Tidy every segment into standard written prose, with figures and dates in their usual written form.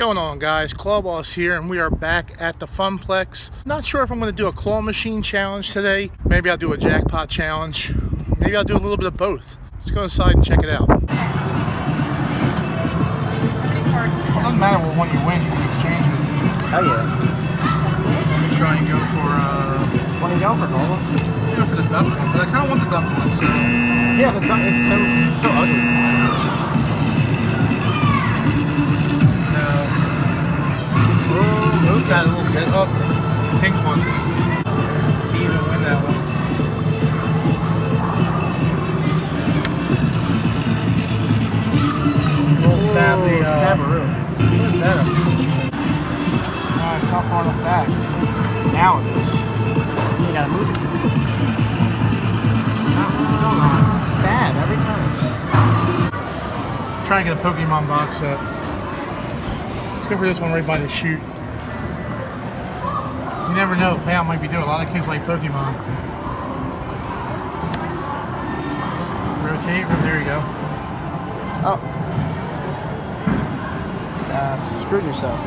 going on, guys? ClawBoss here, and we are back at the Funplex. Not sure if I'm going to do a claw machine challenge today. Maybe I'll do a jackpot challenge. Maybe I'll do a little bit of both. Let's go inside and check it out. Well, it doesn't matter what one you win, you can exchange it. Oh yeah. Let me try and go for What are you going for, Cole? go for the duck one, but I kind of want the duck one. So Yeah, the duck. It's so ugly. Move that a little bit. Oh, pink one. To even win that one. We'll stab the. Stabberoo. What is that? It's not far enough back. Now it is. You gotta move it. No, it's still not. Stab every time. Let's try and get a Pokemon box set. Let's go for this one right by the chute. You never know, Payout might be doing. A lot of kids like Pokemon. Rotate, there you go. Oh, Stab. screwed yourself.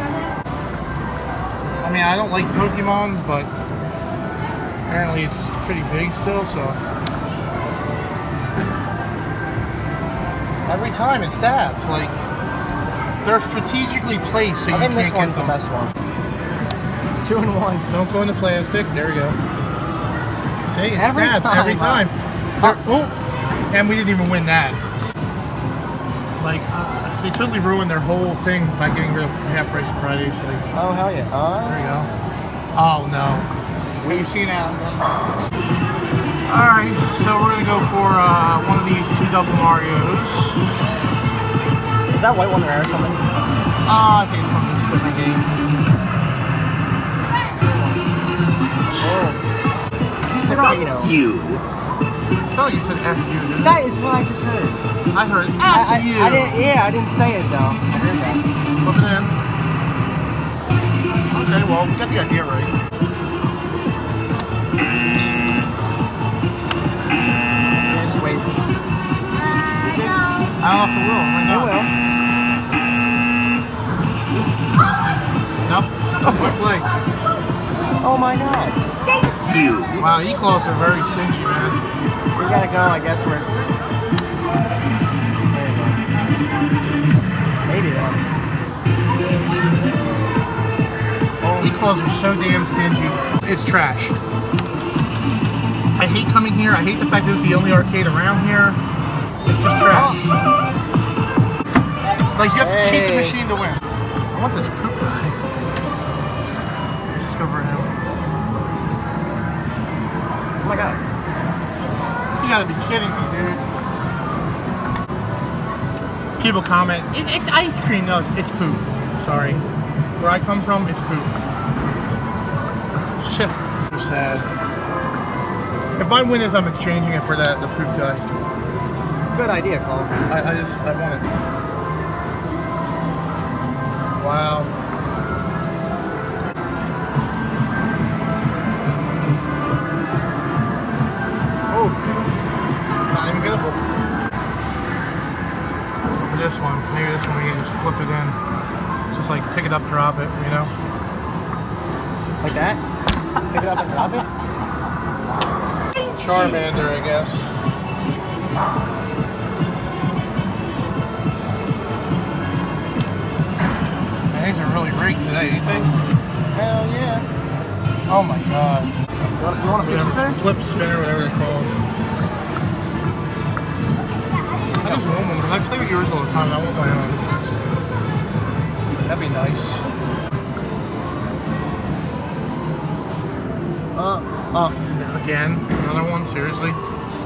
I mean, I don't like Pokemon, but apparently it's pretty big still, so. Every time it stabs, like, they're strategically placed so you can't get them. I think this one's the best one. 2 and 1. Don't go into plastic. There we go. See, it Every stabs time. every time. Oh, and we didn't even win that. Like, they totally ruined their whole thing by getting rid of half price Fridays. Like, Oh hell yeah. there you go. Oh no. We've seen that. Alright, so we're gonna go for one of these 2 double Marios. Is that white one rare or something? I think it's from this different game. Potato. You. So you said F you, didn't you? That is what I just heard. I heard F you. I didn't say it though. I heard that. Flip it in. Okay, well, we got the idea right. Yeah, just wait. I don't know if it will. Right now. It will. Nope. Quick play. Oh my god. You. Wow, E-claws are very stingy, man. So you gotta go, I guess, where it's... There you go. Maybe then. Oh, E-claws are so damn stingy. It's trash. I hate coming here. I hate the fact this is the only arcade around here. It's just trash. Like, you have to cheat the machine to win. I want this poop guy. Discover him. Oh my god. You gotta be kidding me, dude. People comment, it's ice cream. No, it's poop. Sorry. Where I come from, it's poop. Shit. Sad. If I win this, I'm exchanging it for the poop guy. Good idea, Cole. I want it. Wow. Oh. Not even gettable. For this one, maybe this one we can just flip it in. Just like pick it up, drop it, you know? Like that? Pick it up and drop it? Charmander, I guess. Man, these are really rigged today, ain't they? Hell yeah. Oh my god. You want a fidget spinner? Flip spinner, whatever they're called. I just want one, because I play with yours all the time, and I want my own. That'd be nice. Again, another one, seriously.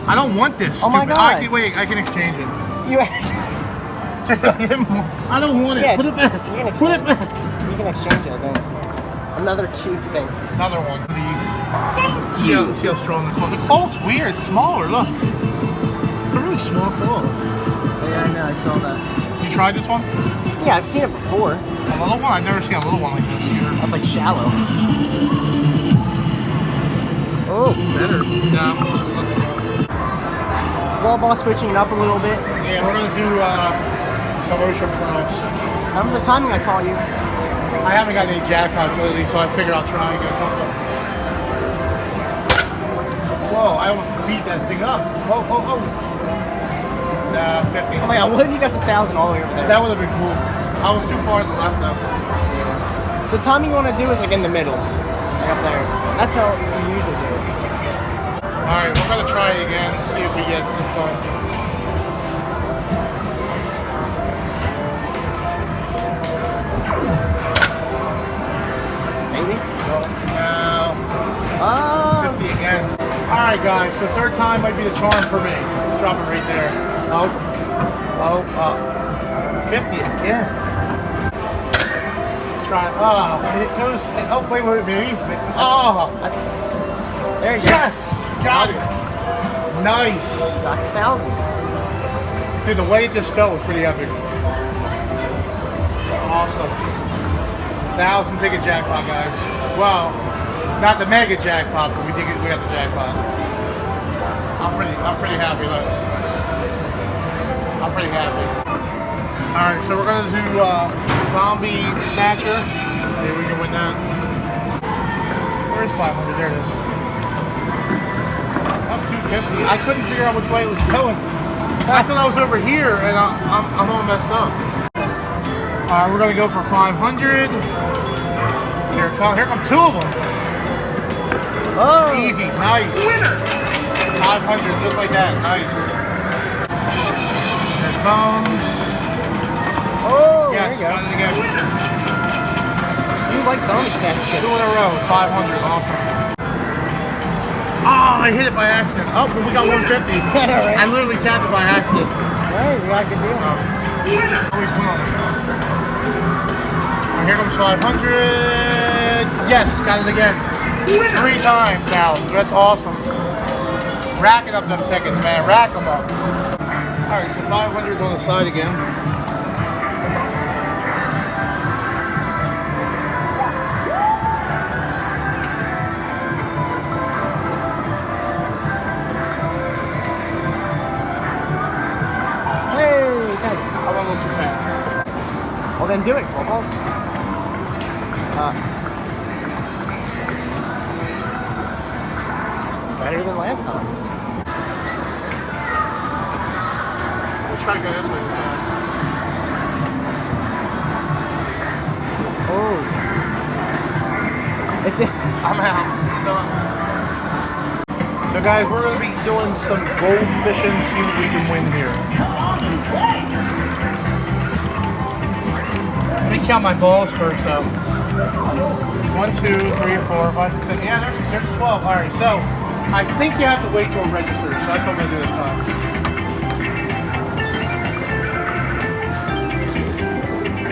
I don't want this. Oh my god. Wait, I can exchange it. You I don't want it. Yeah, Put it back. Put it back. You can exchange it then. Another cute thing. Another one, please. See how strong the claw. The claw looks weird. It's smaller. Look. It's a really small claw. Yeah, I know. I saw that. You tried this one? Yeah, I've seen it before. A little one? I've never seen a little one like this here. That's like shallow. Oh. Better. No, just let it go. ClawBoss switching it up a little bit. Yeah, we're going to do Some ocean pearls. Remember the timing I taught you? I haven't got any jackpots lately, so I figured I'll try and get a couple. Whoa, I almost beat that thing up. Whoa, whoa, whoa. Nah, 50. Oh my god, what if you got the 1,000 all the way over there? That would have been cool. I was too far to the left though. The timing you want to do is like in the middle. Like up there. That's how you usually do it. Alright, we're gonna try it again, see if we get it this time. Maybe? No. Oh. 50 again. Alright guys, so third time might be the charm for me. Let's drop it right there. Oh. Oh, 50 again. Let's try it. Oh, it goes. Oh, wait, maybe. Oh. That's. There you go. Yes! Got it. Nice. Got the 1,000. Dude, the way it just felt was pretty epic. Awesome. 1,000 ticket jackpot, guys. Well, not the mega jackpot, but we got the jackpot. I'm pretty happy. Look, I'm pretty happy. All right, so we're gonna do zombie snatcher. Maybe we can win that. Where's 500? There it is. Up 250. I couldn't figure out which way it was going. I thought I was over here, and I'm all messed up. All right, we're gonna go for 500. Here come two of them. Oh. Easy, nice. Winner. 500, just like that, nice. Here it comes. Oh, Yes, there you go. got it again. You like zombie snatch shit. 2 in a row, 500, awesome. Oh, I hit it by accident. Oh, but we got 150. I know, right? I literally tapped it by accident. Hey, we got a good deal. Always win on it. All right, here comes 500. Yes, got it again. 3 times now. That's awesome. Racking up them tickets, man. Rack them up. All right, so 500's on the side again. I went a little too fast. Well, then do it, ClawBoss. Better than last time. We'll try to go this way this time. Oh. It's it. I'm out. Done. So guys, we're going to be doing some gold fishing, see what we can win here. Let me count my balls first though. 1, 2, 3, 4, 5, 6, 7. Yeah, there's 12. Alright, so I think you have to wait till it registers, so that's what I'm going to do this time.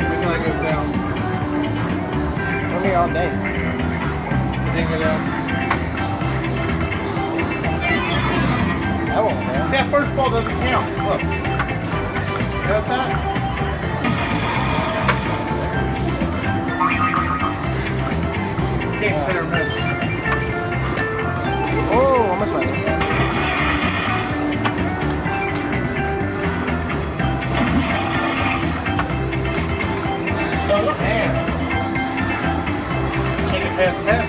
Look how that goes down. We're here all day. Ding it down. That won't matter. That first ball doesn't count. Look. Does that? This game's hit or miss. Oh, almost right. Man. Can't get past 10.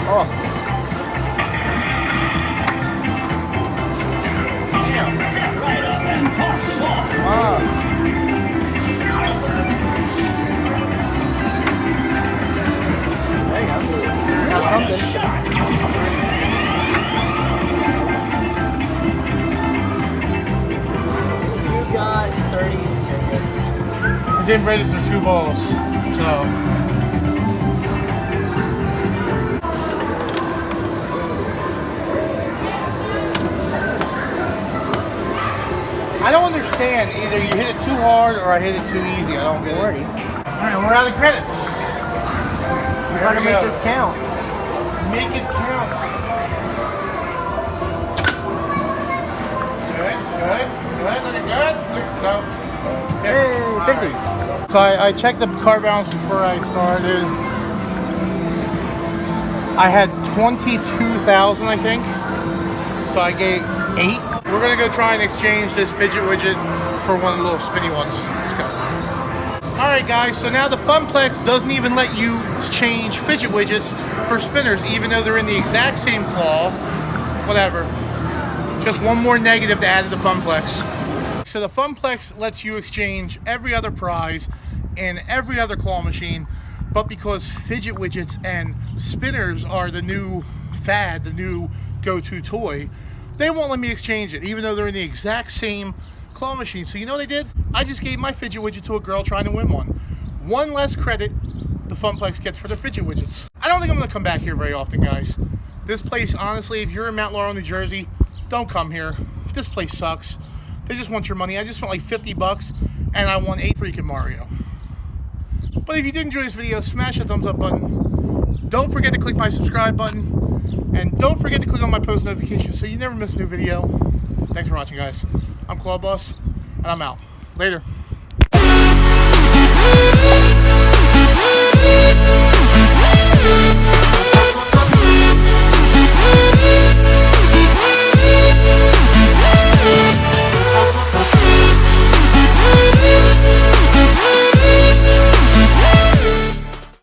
Oh. Damn. Wow. There you go. Got something. You got 30 tickets. It didn't register 2 balls, so. I don't understand. Either you hit it too hard or I hit it too easy. I don't get it. Alright, we're out of credits. We gotta make this count. Make it count. Good, good, good, looking good. So, Hey, 50. Right. So I checked the card balance before I started. I had 22,000, I think. So I gave 8. We're gonna go try and exchange this fidget widget for one of the little spinny ones. Let's go. Alright guys, so now the Funplex doesn't even let you change fidget widgets for spinners, even though they're in the exact same claw. Whatever. Just one more negative to add to the Funplex. So the Funplex lets you exchange every other prize in every other claw machine, but because fidget widgets and spinners are the new fad, the new go-to toy, they won't let me exchange it, even though they're in the exact same claw machine. So you know what I did? I just gave my fidget widget to a girl trying to win one. One less credit the Funplex gets for their fidget widgets. I don't think I'm gonna come back here very often, guys. This place, honestly, if you're in Mount Laurel, New Jersey, don't come here. This place sucks. They just want your money. I just spent like 50 bucks and I won 8 freaking Mario. But if you did enjoy this video, smash that thumbs up button. Don't forget to click my subscribe button. And don't forget to click on my post notifications so you never miss a new video. Thanks for watching, guys. I'm ClawBoss, and I'm out. Later.